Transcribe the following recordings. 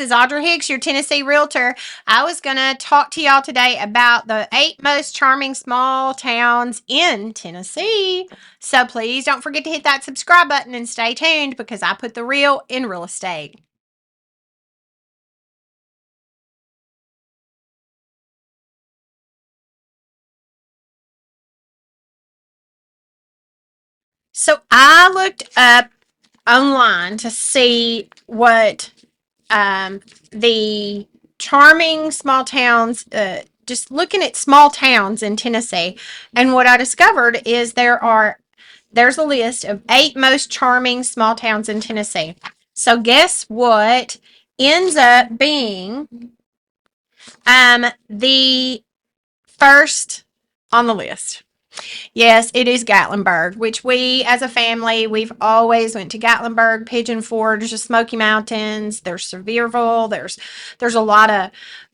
This is Audra Hicks, your Tennessee realtor. I was going to talk to y'all today about the 8 most charming small towns in Tennessee. So please don't forget to hit that subscribe button and stay tuned because I put the real in real estate. So I looked up online to see what the charming small towns, just looking at small towns in Tennessee. And what I discovered is there's a list of 8 most charming small towns in Tennessee. So guess what ends up being the first on the list? Yes, it is Gatlinburg, which we as a family, we've always went to Gatlinburg, Pigeon Forge, the Smoky Mountains, there's Sevierville, there's a lot of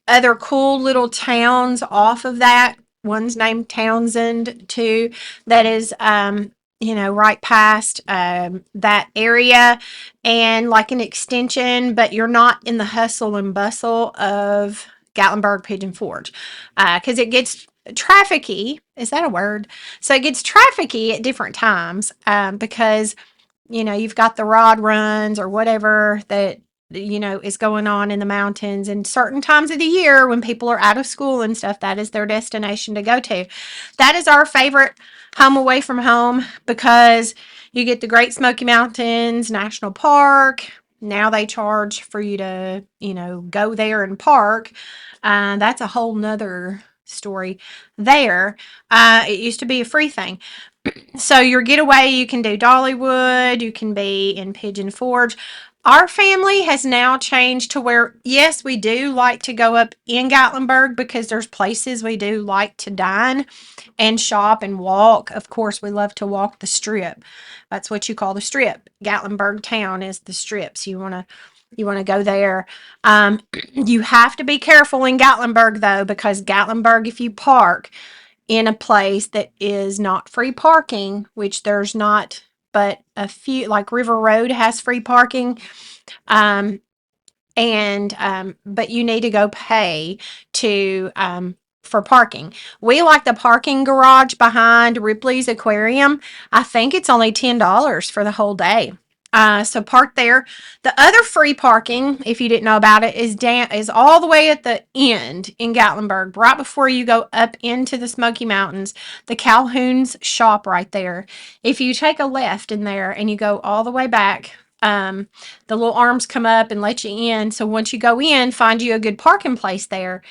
other cool little towns off of that. One's named Townsend too, that is right past that area and like an extension, but you're not in the hustle and bustle of Gatlinburg Pigeon Forge. Because it gets trafficky. Is that a word? So it gets trafficky at different times because, you've got the rod runs or whatever that, is going on in the mountains. And certain times of the year when people are out of school and stuff, that is their destination to go to. That is our favorite home away from home because you get the Great Smoky Mountains National Park. Now they charge for you to, go there and park. That's a whole nother story there. It used to be a free thing. So your getaway, you can do Dollywood, you can be in Pigeon Forge. Our family has now changed to where, yes, we do like to go up in Gatlinburg because there's places we do like to dine and shop and walk. Of course, we love to walk the strip. That's what you call the strip. Gatlinburg town is the strips. You want to go there. You have to be careful in Gatlinburg though, because Gatlinburg, if you park in a place that is not free parking, which there's not but a few, like River Road has free parking, um, but you need to go pay to for parking. We like the parking garage behind Ripley's Aquarium. I think it's only $10 for the whole day. So park there. The other free parking, if you didn't know about it, is all the way at the end in Gatlinburg, right before you go up into the Smoky Mountains. The Calhoun's shop right there. If you take a left in there and you go all the way back, the little arms come up and let you in. So once you go in, find you a good parking place there.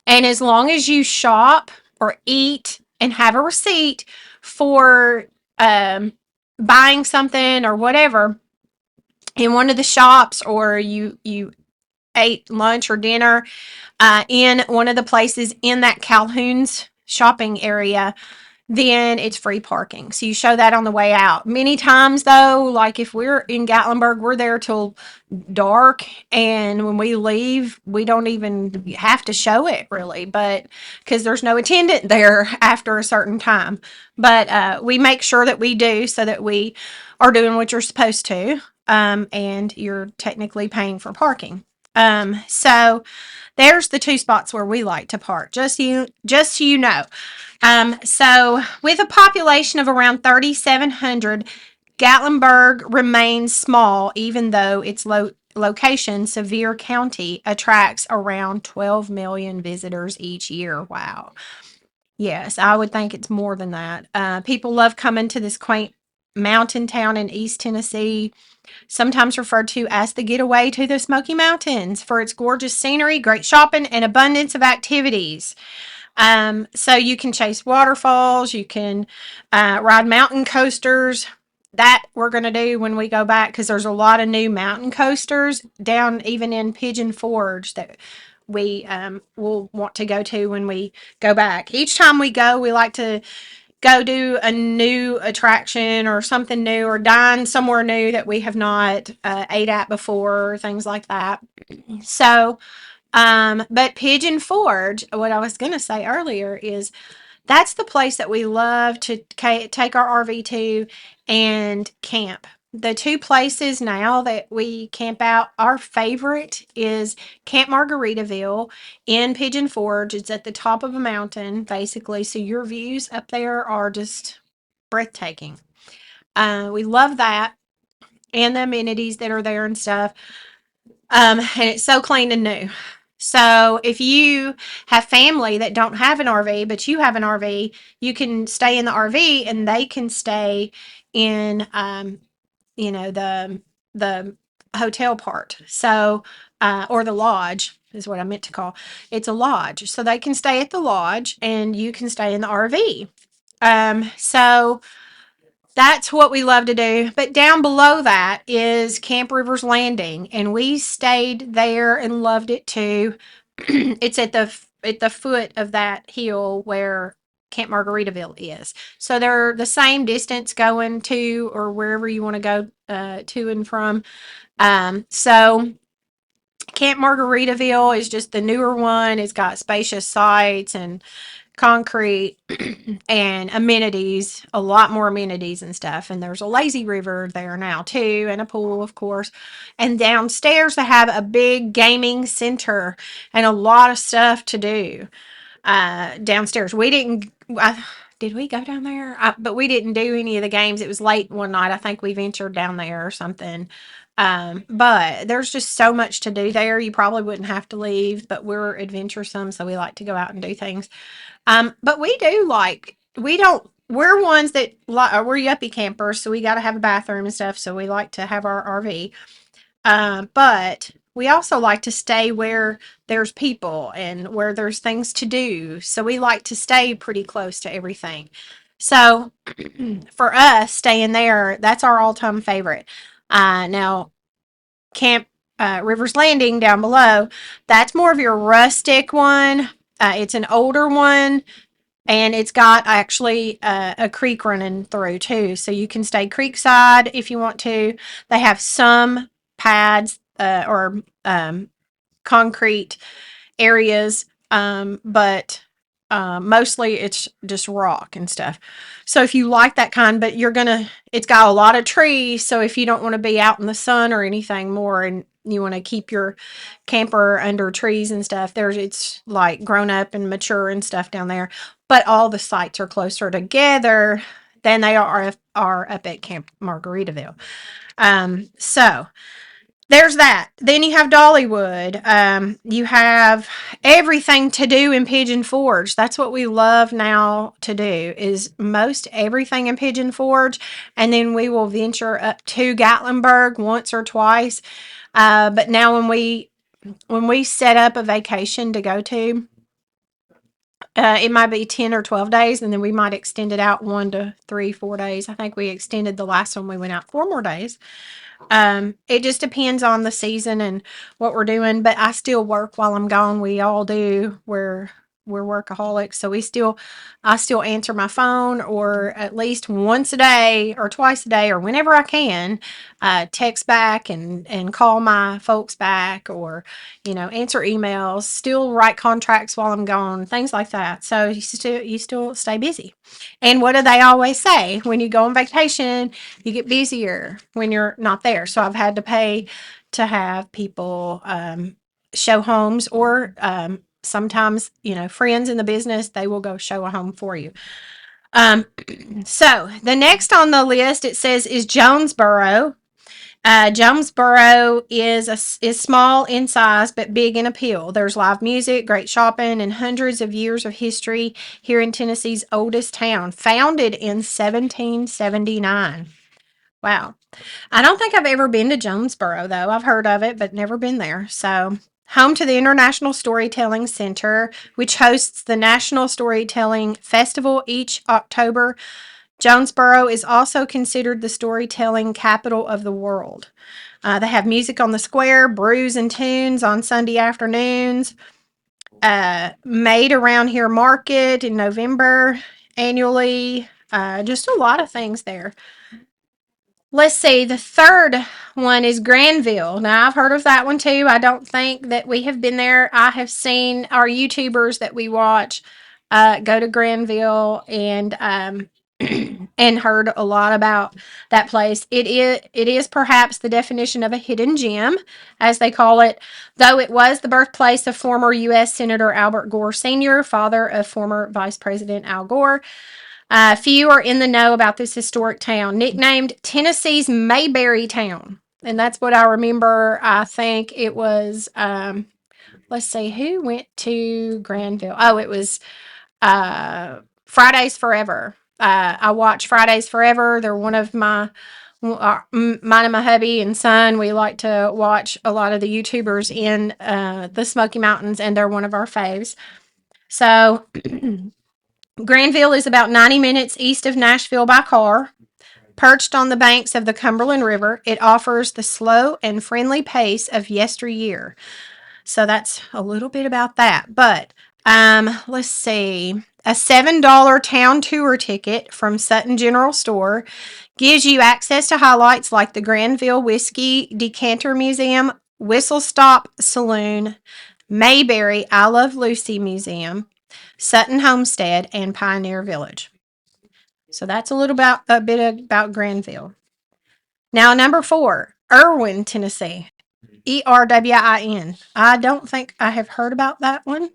And as long as you shop or eat and have a receipt for buying something or whatever in one of the shops, or you ate lunch or dinner in one of the places in that Calhoun's shopping area, then it's free parking. So you show that on the way out. Many times though, like if we're in Gatlinburg, we're there till dark, and when we leave, we don't even have to show it really, but because there's no attendant there after a certain time. But we make sure that we do so that we are doing what you're supposed to, and you're technically paying for parking. So there's the 2 spots where we like to park. Just so you know. So with a population of around 3,700, Gatlinburg remains small, even though its location, Sevier County, attracts around 12 million visitors each year. Wow. Yes, I would think it's more than that. People love coming to this quaint mountain town in East Tennessee, sometimes referred to as the getaway to the Smoky Mountains, for its gorgeous scenery, great shopping, and abundance of activities. So you can chase waterfalls, you can ride mountain coasters. That we're going to do when we go back because there's a lot of new mountain coasters down even in Pigeon Forge that we will want to go to when we go back. Each time we go, we like to go do a new attraction or something new, or dine somewhere new that we have not ate at before, things like that. So, but Pigeon Forge, what I was going to say earlier is that's the place that we love to take our RV to and camp. the two places now that we camp out, our favorite is Camp Margaritaville in Pigeon Forge. It's at the top of a mountain, basically. So your views up there are just breathtaking. We love that and the amenities that are there and stuff. And it's so clean and new. So if you have family that don't have an RV, but you have an RV, you can stay in the RV and they can stay in, the hotel part. So, or the lodge is what I meant to call. It's a lodge, so they can stay at the lodge and you can stay in the RV. So that's what we love to do. But down below that is Camp Rivers Landing, and we stayed there and loved it too. It's at the foot of that hill where Camp Margaritaville is. So they're the same distance going to or wherever you want to go to and from. So Camp Margaritaville is just the newer one. It's got spacious sites and concrete and amenities, a lot more amenities and stuff. And there's a lazy river there now too, and a pool, of course. And downstairs they have a big gaming center and a lot of stuff to do downstairs. We didn't. Did we go down there? But we didn't do any of the games. It was late one night. I think we ventured down there or something. But there's just so much to do there. You probably wouldn't have to leave, but we're adventuresome, so we like to go out and do things. But we do like we don't. We're ones that we're yuppie campers, so we got to have a bathroom and stuff. So we like to have our RV. But we also like to stay where there's people and where there's things to do. So we like to stay pretty close to everything. So for us, staying there, that's our all time favorite. Now, Camp Rivers Landing down below, that's more of your rustic one. It's an older one and it's got actually a creek running through too. So you can stay creekside if you want to. They have some pads or concrete areas, but mostly it's just rock and stuff. So if you like that kind, but it's got a lot of trees. So if you don't want to be out in the sun or anything more and you want to keep your camper under trees and stuff, it's like grown up and mature and stuff down there. But all the sites are closer together than they are up at Camp Margaritaville. So there's that. Then you have Dollywood. You have everything to do in Pigeon Forge. That's what we love now to do is most everything in Pigeon Forge. And then we will venture up to Gatlinburg once or twice. But now when we set up a vacation to go to, it might be 10 or 12 days, and then we might extend it out 1 to 3, 4 days. I think we extended the last one we went out 4 more days. It just depends on the season and what we're doing, but I still work while I'm gone. We all do. We're workaholics, so I still answer my phone or at least once a day or twice a day or whenever I can, text back and call my folks back or, answer emails, still write contracts while I'm gone, things like that. So you still stay busy. And what do they always say? When you go on vacation, you get busier when you're not there. So I've had to pay to have people show homes or sometimes, friends in the business, they will go show a home for you. Um, so the next on the list, it says, is Jonesborough. Jonesborough is small in size but big in appeal. There's live music, great shopping, and hundreds of years of history here in Tennessee's oldest town, founded in 1779. Wow. I don't think I've ever been to Jonesborough, though. I've heard of it, but never been there. So, home to the International Storytelling Center, which hosts the National Storytelling Festival each October. Jonesborough is also considered the storytelling capital of the world. They have music on the square, brews and tunes on Sunday afternoons, made around here market in November annually. Just a lot of things there. Let's see. The third one is Granville. Now, I've heard of that one too. I don't think that we have been there. I have seen our YouTubers that we watch go to Granville, and and heard a lot about that place. It is perhaps the definition of a hidden gem, as they call it, though it was the birthplace of former U.S. Senator Albert Gore Sr., father of former Vice President Al Gore. Few are in the know about this historic town, nicknamed Tennessee's Mayberry Town. And that's what I remember. I think it was, let's see, who went to Granville? Oh, it was Fridays Forever. I watch Fridays Forever. They're one of mine and my hubby and son. We like to watch a lot of the YouTubers in the Smoky Mountains, and they're one of our faves. So Granville is about 90 minutes east of Nashville by car. Perched on the banks of the Cumberland River, it offers the slow and friendly pace of yesteryear. So that's a little bit about that. But let's see. A $7 town tour ticket from Sutton General Store gives you access to highlights like the Granville Whiskey Decanter Museum, Whistle Stop Saloon, Mayberry I Love Lucy Museum, Sutton Homestead, and Pioneer Village. So that's a bit about Granville. Now, number 4, Erwin, Tennessee. Erwin. I don't think I have heard about that one.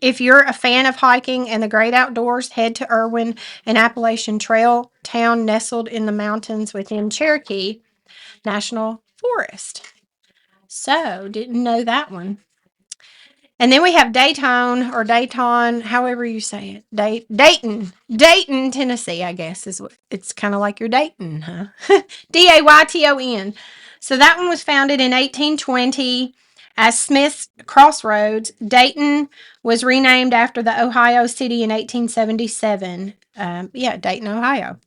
If you're a fan of hiking and the great outdoors, head to Erwin, an Appalachian Trail town nestled in the mountains within Cherokee National Forest. So, didn't know that one. And then we have Dayton, however you say it. Dayton, Tennessee, I guess is what it's kind of like your Dayton, huh? Dayton. So that one was founded in 1820 as Smith's Crossroads. Dayton was renamed after the Ohio city in 1877. Dayton, Ohio.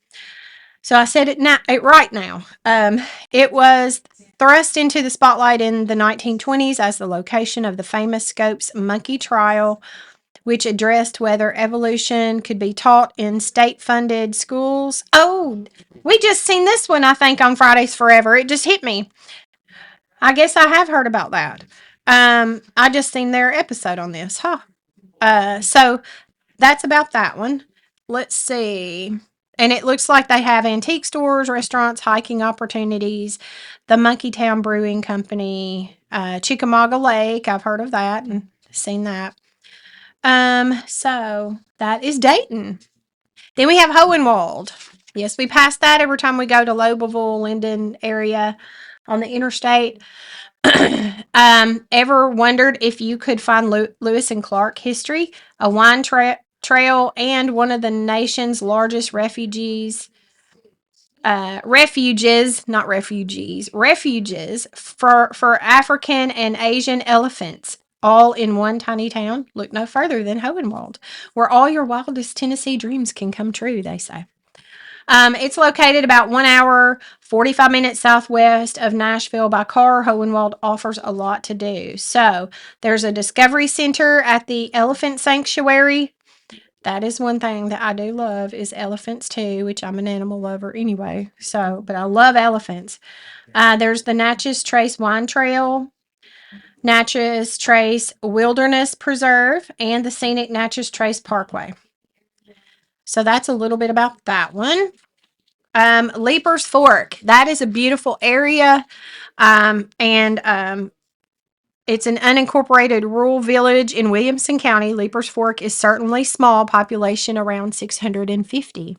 So I said it right now. It was thrust into the spotlight in the 1920s as the location of the famous Scopes monkey trial, which addressed whether evolution could be taught in state-funded schools. Oh, we just seen this one, I think, on Fridays Forever. It just hit me. I guess I have heard about that. I just seen their episode on this, huh? So that's about that one. Let's see. And it looks like they have antique stores, restaurants, hiking opportunities, the Monkey Town Brewing Company, Chickamauga Lake. I've heard of that and seen that. So that is Dayton. Then we have Hohenwald. Yes, we pass that every time we go to Lobelville, Linden area on the interstate. Ever wondered if you could find Lewis and Clark history, a wine trail, and one of the nation's largest refuges for African and Asian elephants, all in one tiny town? Look no further than Hohenwald, where all your wildest Tennessee dreams can come true, they say. It's located about 1 hour, 45 minutes southwest of Nashville by car. Hohenwald offers a lot to do. So there's a discovery center at the Elephant Sanctuary. That is one thing that I do love is elephants too, which I'm an animal lover anyway. So, but I love elephants. There's the Natchez Trace Wine Trail, Natchez Trace Wilderness Preserve, and the scenic Natchez Trace Parkway. So that's a little bit about that one. Leapers Fork. That is a beautiful area. And it's an unincorporated rural village in Williamson County. Leapers Fork is certainly small, population around 650.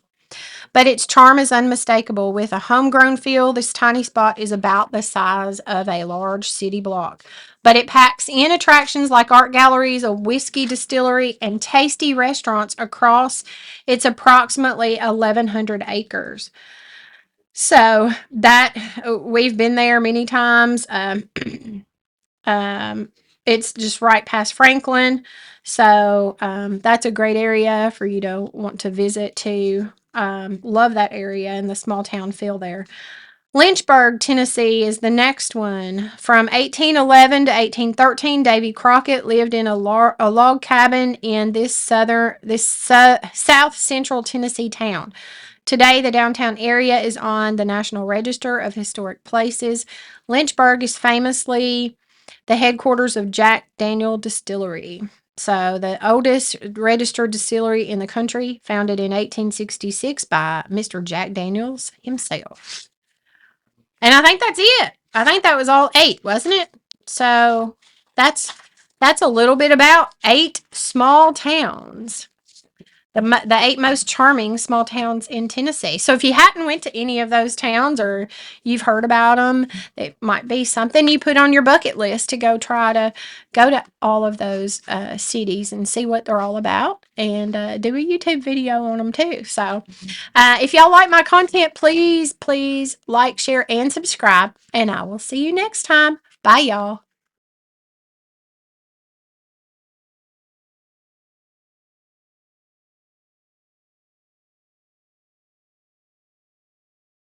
But its charm is unmistakable. With a homegrown feel, this tiny spot is about the size of a large city block. But it packs in attractions like art galleries, a whiskey distillery, and tasty restaurants across its approximately 1,100 acres. So that we've been there many times. It's just right past Franklin. So that's a great area for you to want to visit too. Love that area and the small town feel there. Lynchburg, Tennessee is the next one. From 1811 to 1813, Davy Crockett lived in a log cabin in this south central Tennessee town. Today, the downtown area is on the National Register of Historic Places. Lynchburg is famously the headquarters of Jack Daniel Distillery. So, the oldest registered distillery in the country, founded in 1866 by Mr. Jack Daniels himself. And I think that's it. I think that was all 8, wasn't it? So, that's that's a little bit about 8 small towns. The 8 most charming small towns in Tennessee. So if you hadn't went to any of those towns, or you've heard about them, it might be something you put on your bucket list to try to go to all of those cities and see what they're all about, and do a YouTube video on them too. So if y'all like my content, please like, share, and subscribe, and I will see you next time. Bye, y'all.